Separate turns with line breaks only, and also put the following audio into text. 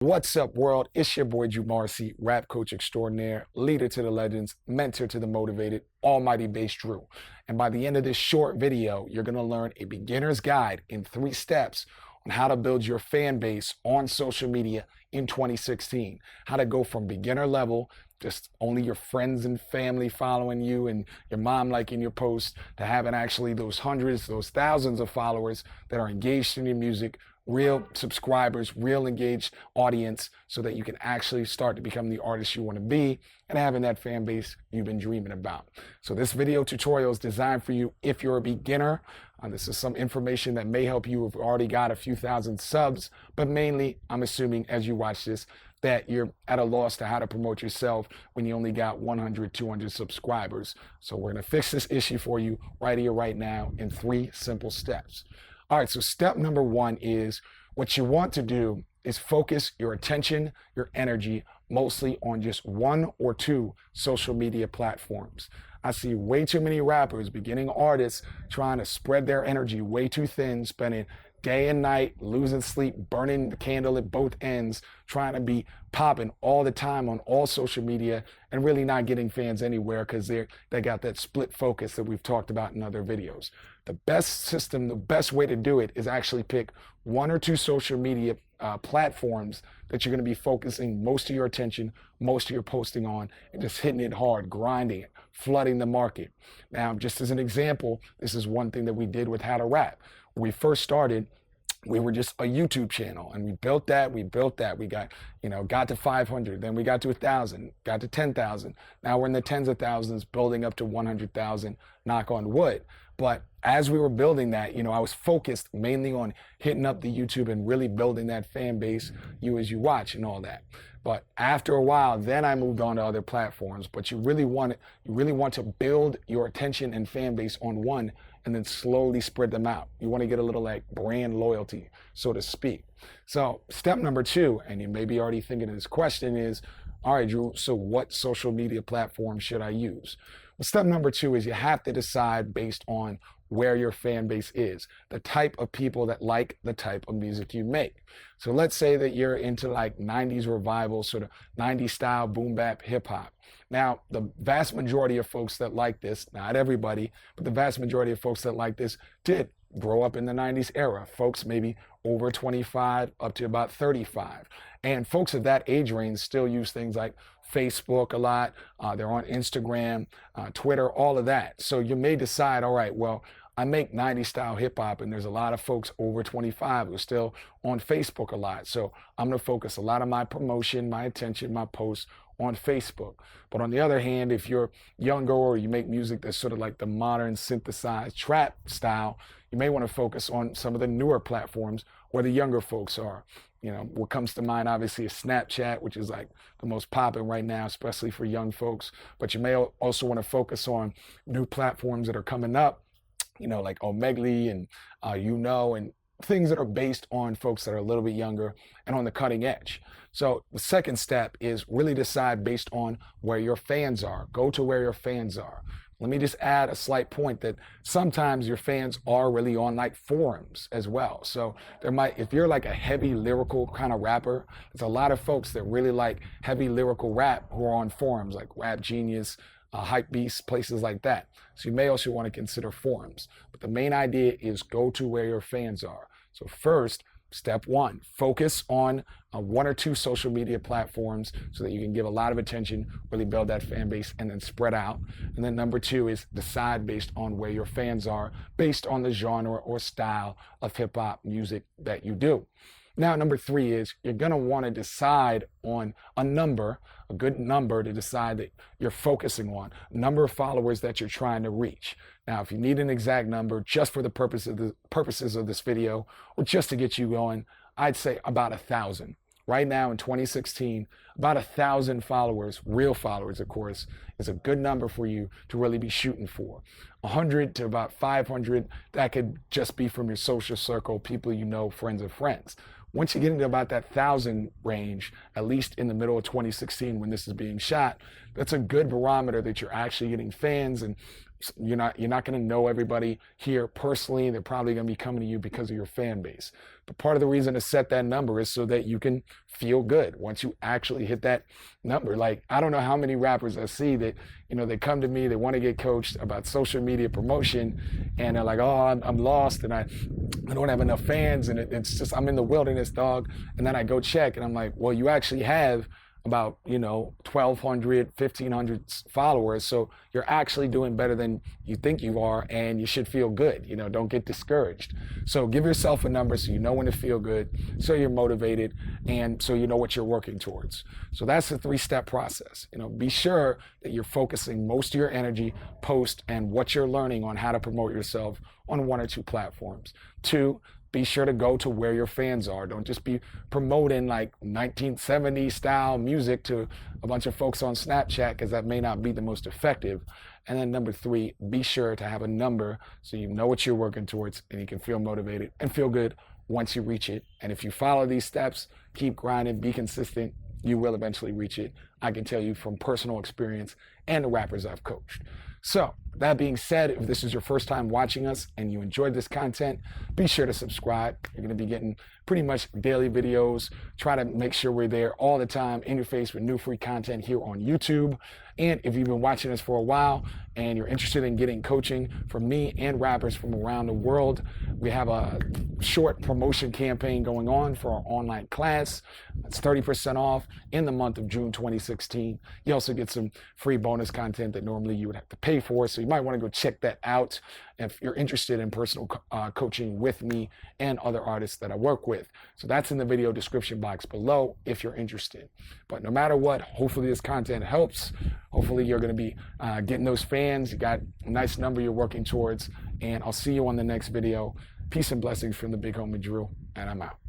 What's up, world? It's your boy Drew Marcy, rap coach extraordinaire, leader to the legends, mentor to the motivated, almighty bass Drew. And by the end of this short video, you're going to learn a beginner's guide in 3 steps on how to build your fan base on social media in 2016. How to go from beginner level, just only your friends and family following you and your mom liking your posts, to having actually those hundreds, those thousands of followers that are engaged in your music, real subscribers, real engaged audience, so that you can actually start to become the artist you want to be and having that fan base you've been dreaming about. So this video tutorial is designed for you if you're a beginner. This is some information that may help you if you've already got a few thousand subs, but mainly I'm assuming as you watch this that you're at a loss to how to promote yourself when you only got 100, 200 subscribers. So we're going to fix this issue for you right here, right now in 3 simple steps. All right, so step number 1 is what you want to do is focus your attention, your energy, mostly on just 1 or 2 social media platforms. I see way too many rappers, beginning artists, trying to spread their energy way too thin, spending day and night, losing sleep, burning the candle at both ends, trying to be popping all the time on all social media and really not getting fans anywhere because they got that split focus that we've talked about in other videos. The best system, the best way to do it is actually pick 1 or 2 social media platforms that you're going to be focusing most of your attention, most of your posting on, and just hitting it hard, grinding it, flooding the market. Now, just as an example, this is one thing that we did with How to Rap. When we first started, we were just a YouTube channel, and we built that. We got to 500, then we got to 1,000, got to 10,000. Now we're in the tens of thousands, building up to 100,000, knock on wood. But as we were building that, I was focused mainly on hitting up the YouTube and really building that fan base, you as you watch and all that. But after a while, then I moved on to other platforms. But you really want to build your attention and fan base on one and then slowly spread them out. You want to get a little like brand loyalty, so to speak. So step number 2, and you may be already thinking of this question is, all right, Drew, so what social media platform should I use? Well, step number 2 is you have to decide based on where your fan base is, the type of people that like the type of music you make. So let's say that you're into like 90s revival, sort of 90s style boom bap hip hop. Now, the vast majority of folks that like this, not everybody, but the vast majority of folks that like this did grow up in the 90s era. Folks maybe over 25 up to about 35. And folks of that age range still use things like Facebook a lot. They're on Instagram, Twitter, all of that. So you may decide, all right, well, I make 90s style hip hop, and there's a lot of folks over 25 who are still on Facebook a lot. So I'm going to focus a lot of my promotion, my attention, my posts on Facebook. But on the other hand, if you're younger or you make music that's sort of like the modern synthesized trap style, you may want to focus on some of the newer platforms where the younger folks are. What comes to mind obviously is Snapchat, which is like the most popping right now, especially for young folks. But you may also want to focus on new platforms that are coming up, like Omegle and and things that are based on folks that are a little bit younger and on the cutting edge. So the second step is really decide based on where your fans are. Go to where your fans are. Let me just add a slight point that sometimes your fans are really on like forums as well. So if you're like a heavy lyrical kind of rapper, there's a lot of folks that really like heavy lyrical rap who are on forums like Rap Genius, Hypebeast, places like that. So you may also want to consider forums. But the main idea is go to where your fans are. So first, step 1, focus on 1 or 2 social media platforms so that you can give a lot of attention, really build that fan base, and then spread out. And then number 2 is decide based on where your fans are, based on the genre or style of hip hop music that you do. Now, number 3 is you're going to want to decide on a number, a good number to decide that you're focusing on, number of followers that you're trying to reach. Now, if you need an exact number just for the purposes of this video or just to get you going, I'd say about 1,000. Right now in 2016, about 1,000 followers, real followers, of course, is a good number for you to really be shooting for. 100 to about 500, that could just be from your social circle, people you know, friends of friends. Once you get into about that 1,000 range, at least in the middle of 2016 when this is being shot, that's a good barometer that you're actually getting fans and You're not going to know everybody here personally. They're probably going to be coming to you because of your fan base. But part of the reason to set that number is so that you can feel good once you actually hit that number. Like, I don't know how many rappers I see that, they come to me, they want to get coached about social media promotion, and they're like, oh, I'm lost, and I don't have enough fans, and it's just, I'm in the wilderness, dog. And then I go check, and I'm like, well, you actually have about 1,200, 1,500 followers, so you're actually doing better than you think you are, and you should feel good. Don't get discouraged. So give yourself a number so you know when to feel good, so you're motivated, and so you know what you're working towards. So that's the 3-step process. Be sure that you're focusing most of your energy, post, and what you're learning on how to promote yourself on 1 or 2 platforms. 2, be sure to go to where your fans are. Don't just be promoting like 1970s style music to a bunch of folks on Snapchat, because that may not be the most effective. And then number 3, be sure to have a number so you know what you're working towards, and you can feel motivated and feel good once you reach it. And if you follow these steps, keep grinding, be consistent, you will eventually reach it. I can tell you from personal experience and the rappers I've coached. So that being said, if this is your first time watching us and you enjoyed this content, be sure to subscribe. You're going to be getting pretty much daily videos. Try to make sure we're there all the time in your face with new free content here on YouTube. And if you've been watching us for a while and you're interested in getting coaching from me and rappers from around the world, we have a short promotion campaign going on for our online class. It's 30% off in the month of June 2016. You also get some free bonus content that normally you would have to pay for, so you might want to go check that out if you're interested in personal coaching with me and other artists that I work with. So that's in the video description box below if you're interested. But no matter what, hopefully this content helps. Hopefully you're going to be getting those fans. You got a nice number you're working towards, and I'll see you on the next video. Peace and blessings from the big homie Drew, and I'm out.